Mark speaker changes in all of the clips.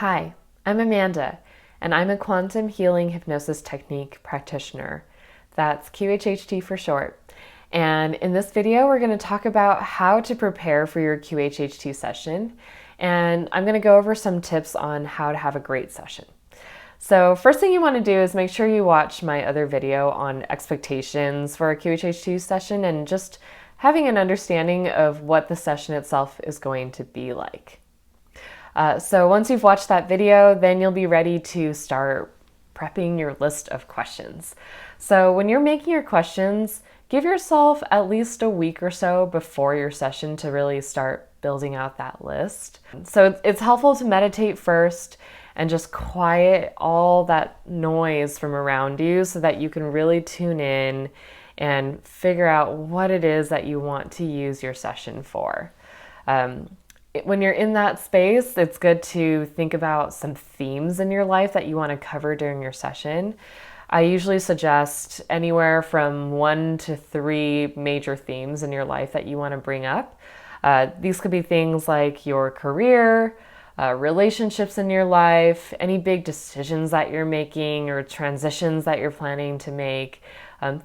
Speaker 1: Hi, I'm Amanda, and I'm a quantum healing hypnosis technique practitioner. That's QHHT for short. And in this video, we're going to talk about how to prepare for your QHHT session. And I'm going to go over some tips on how to have a great session. So first thing you want to do is make sure you watch my other video on expectations for a QHHT session and just having an understanding of what the session itself is going to be like. So once you've watched that video, then you'll be ready to start prepping your list of questions. So when you're making your questions, give yourself at least a week or so before your session to really start building out that list. So it's helpful to meditate first and just quiet all that noise from around you so that you can really tune in and figure out what it is that you want to use your session for. When you're in that space, it's good to think about some themes in your life that you want to cover during your session. I usually suggest anywhere from 1 to 3 major themes in your life that you want to bring up. These could be things like your career, relationships in your life, any big decisions that you're making or transitions that you're planning to make,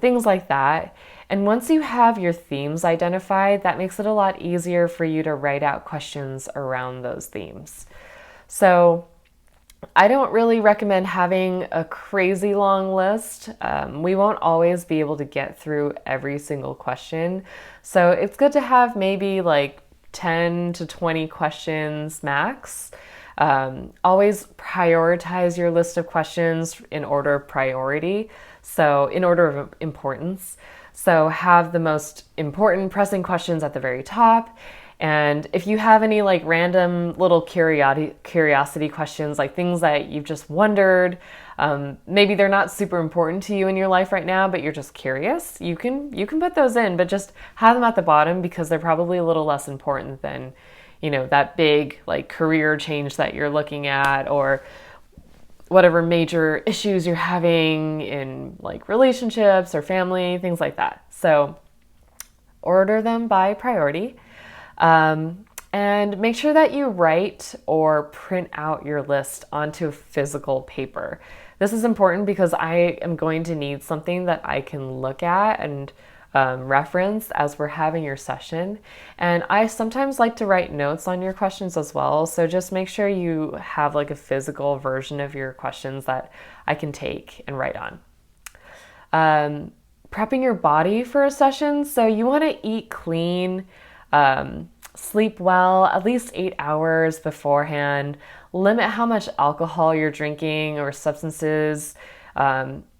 Speaker 1: things like that. And once you have your themes identified, that makes it a lot easier for you to write out questions around those themes. So I don't really recommend having a crazy long list. We won't always be able to get through every single question. So it's good to have maybe like 10 to 20 questions max. Always prioritize your list of questions in order of priority, so in order of importance. So have the most important pressing questions at the very top. And if you have any like random little curiosity questions, like things that you've just wondered, maybe they're not super important to you in your life right now, but you're just curious, you can put those in, but just have them at the bottom because they're probably a little less important than, that big like career change that you're looking at or whatever major issues you're having in like relationships or family, things like that. So order them by priority. And make sure that you write or print out your list onto physical paper. This is important because I am going to need something that I can look at and reference as we're having your session. And I sometimes like to write notes on your questions as well. So just make sure you have like a physical version of your questions that I can take and write on. Prepping your body for a session. So you want to eat clean, sleep well, at least 8 hours beforehand. Limit how much alcohol you're drinking or substances.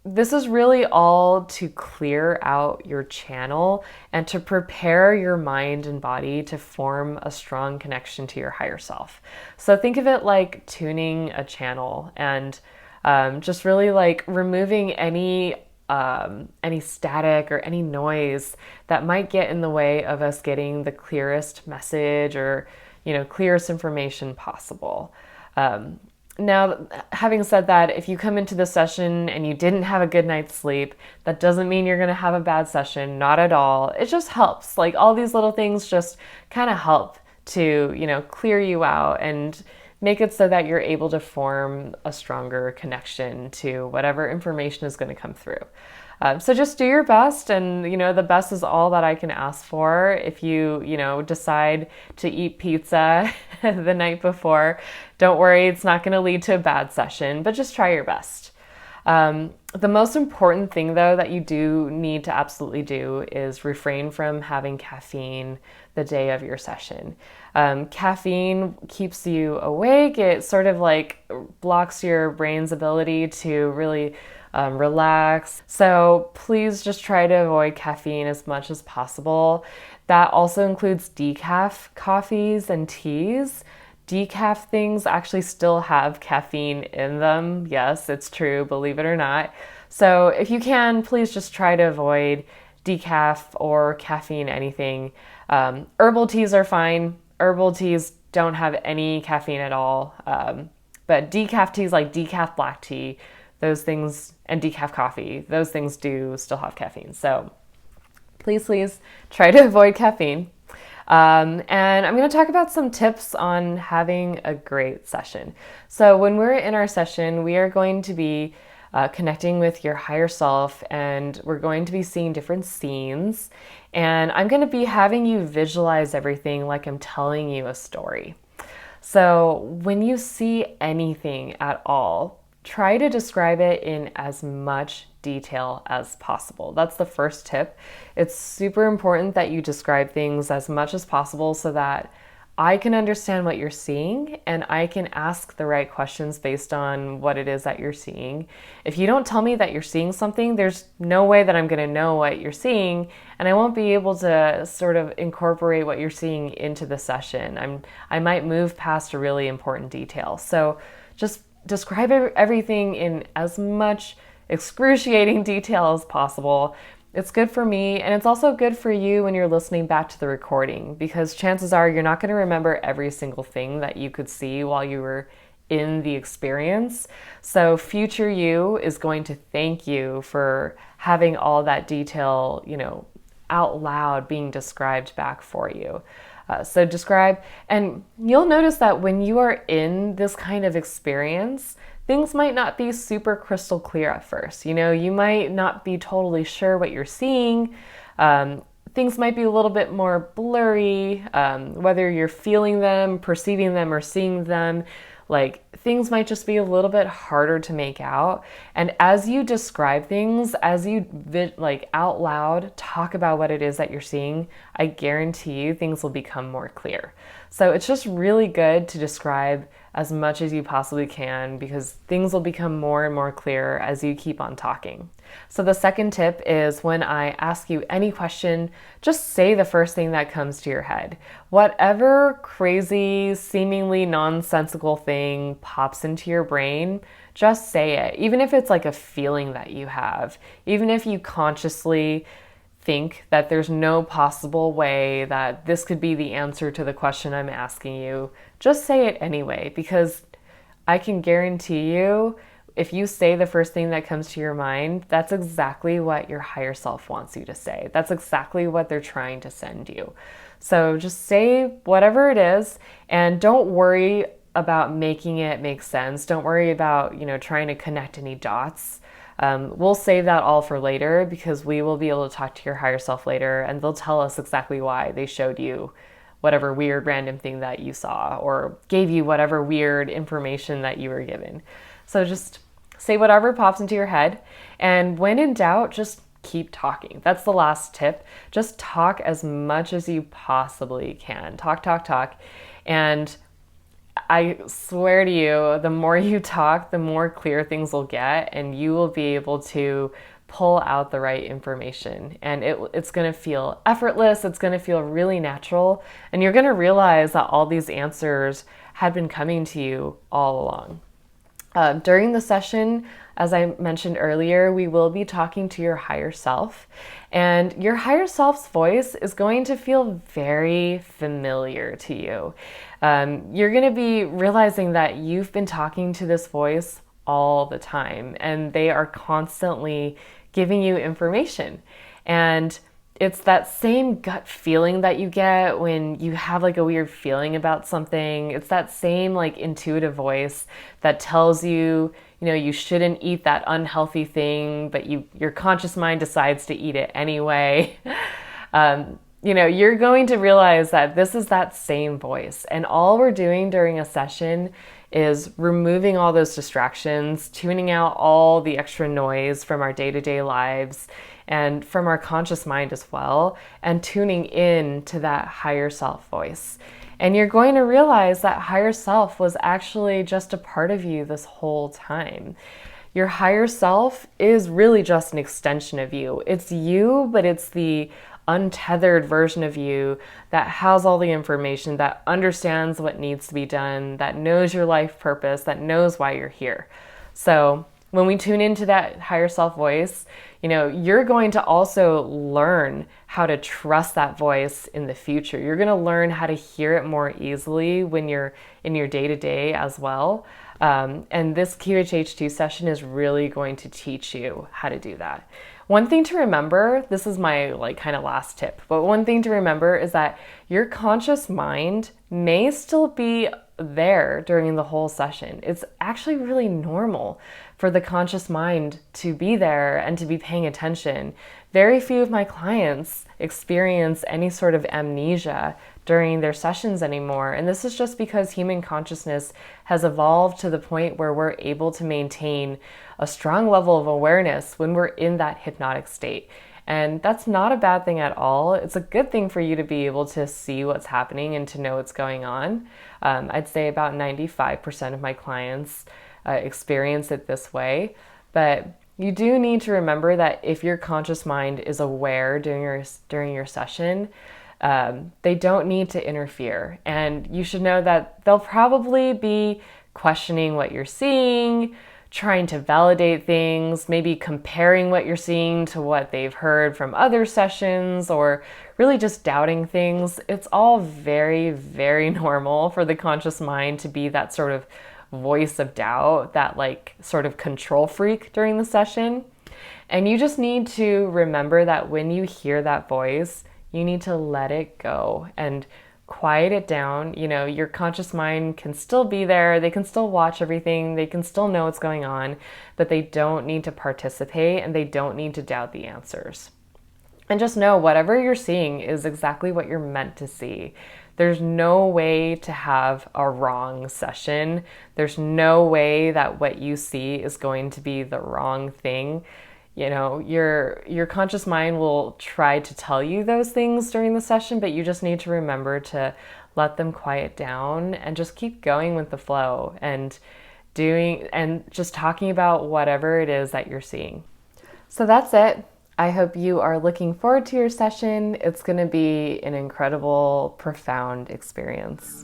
Speaker 1: This is really all to clear out your channel and to prepare your mind and body to form a strong connection to your higher self. So think of it like tuning a channel and just really like removing any static or any noise that might get in the way of us getting the clearest message or, clearest information possible. Now, having said that, if you come into the session and you didn't have a good night's sleep, that doesn't mean you're going to have a bad session. Not at all. It just helps. Like all these little things just kind of help to, clear you out and make it so that you're able to form a stronger connection to whatever information is going to come through. So just do your best, and the best is all that I can ask for. If you decide to eat pizza the night before, don't worry, it's not going to lead to a bad session, but just try your best. The most important thing though that you do need to absolutely do is refrain from having caffeine the day of your session. Caffeine keeps you awake. It sort of like blocks your brain's ability to really relax. So please just try to avoid caffeine as much as possible. That also includes decaf coffees and teas. Decaf things actually still have caffeine in them. Yes, it's true, believe it or not. So if you can, please just try to avoid decaf or caffeine, anything. Herbal teas are fine. Herbal teas don't have any caffeine at all. But decaf teas like decaf black tea, those things, and decaf coffee, those things do still have caffeine. So please try to avoid caffeine. And I'm going to talk about some tips on having a great session. So when we're in our session, we are going to be connecting with your higher self, and we're going to be seeing different scenes. And I'm going to be having you visualize everything like I'm telling you a story. So when you see anything at all, try to describe it in as much detail as possible. That's the first tip. It's super important that you describe things as much as possible so that I can understand what you're seeing and I can ask the right questions based on what it is that you're seeing. If you don't tell me that you're seeing something, there's no way that I'm going to know what you're seeing, and I won't be able to sort of incorporate what you're seeing into the session. I might move past a really important detail. So just describe everything in as much excruciating detail as possible. It's good for me, and it's also good for you when you're listening back to the recording, because chances are you're not going to remember every single thing that you could see while you were in the experience. So future you is going to thank you for having all that detail, out loud being described back for you. So describe, and you'll notice that when you are in this kind of experience, things might not be super crystal clear at first. You might not be totally sure what you're seeing. Things might be a little bit more blurry, whether you're feeling them, perceiving them, or seeing them. Like, things might just be a little bit harder to make out. And as you describe things, as you out loud talk about what it is that you're seeing, I guarantee you things will become more clear. So it's just really good to describe as much as you possibly can, because things will become more and more clear as you keep on talking. So the second tip is, when I ask you any question, just say the first thing that comes to your head. Whatever crazy, seemingly nonsensical thing pops into your brain, just say it. Even if it's like a feeling that you have, even if you consciously think that there's no possible way that this could be the answer to the question I'm asking you, just say it anyway, because I can guarantee you, if you say the first thing that comes to your mind, that's exactly what your higher self wants you to say. That's exactly what they're trying to send you. So just say whatever it is, and don't worry about making it make sense. Don't worry about, trying to connect any dots. We'll save that all for later, because we will be able to talk to your higher self later, and they'll tell us exactly why they showed you whatever weird random thing that you saw, or gave you whatever weird information that you were given. So just say whatever pops into your head, and when in doubt, just keep talking. That's the last tip. Just talk as much as you possibly can. Talk. And I swear to you, the more you talk, the more clear things will get, and you will be able to pull out the right information. And it's going to feel effortless. It's going to feel really natural. And you're going to realize that all these answers had been coming to you all along. During the session, as I mentioned earlier, we will be talking to your higher self, and your higher self's voice is going to feel very familiar to you. You're going to be realizing that you've been talking to this voice all the time, and they are constantly giving you information. And it's that same gut feeling that you get when you have like a weird feeling about something. It's that same like intuitive voice that tells you, you shouldn't eat that unhealthy thing, but your conscious mind decides to eat it anyway. You're going to realize that this is that same voice. And all we're doing during a session is removing all those distractions, tuning out all the extra noise from our day-to-day lives and from our conscious mind as well, and tuning in to that higher self voice. And you're going to realize that higher self was actually just a part of you this whole time. Your higher self is really just an extension of you. It's you, but it's the untethered version of you that has all the information, that understands what needs to be done, that knows your life purpose, that knows why you're here. So when we tune into that higher self voice, you're going to also learn how to trust that voice in the future. You're going to learn how to hear it more easily when you're in your day-to-day as well. And this QHHT session is really going to teach you how to do that. One thing to remember, this is my kind of last tip, but one thing to remember is that your conscious mind may still be there during the whole session. It's actually really normal for the conscious mind to be there and to be paying attention. Very few of my clients experience any sort of amnesia during their sessions anymore. And this is just because human consciousness has evolved to the point where we're able to maintain a strong level of awareness when we're in that hypnotic state. And that's not a bad thing at all. It's a good thing for you to be able to see what's happening and to know what's going on. I'd say about 95% of my clients experience it this way. But you do need to remember that if your conscious mind is aware during your session, they don't need to interfere. And you should know that they'll probably be questioning what you're seeing, trying to validate things, maybe comparing what you're seeing to what they've heard from other sessions, or really just doubting things. It's all very, very normal for the conscious mind to be that sort of voice of doubt, that sort of control freak during the session. And you just need to remember that when you hear that voice, you need to let it go and quiet it down. Your conscious mind can still be there. They can still watch everything. They can still know what's going on, but they don't need to participate and they don't need to doubt the answers. And just know whatever you're seeing is exactly what you're meant to see. There's no way to have a wrong session. There's no way that what you see is going to be the wrong thing. Your conscious mind will try to tell you those things during the session, but you just need to remember to let them quiet down and just keep going with the flow and just talking about whatever it is that you're seeing. So that's it. I hope you are looking forward to your session. It's going to be an incredible, profound experience.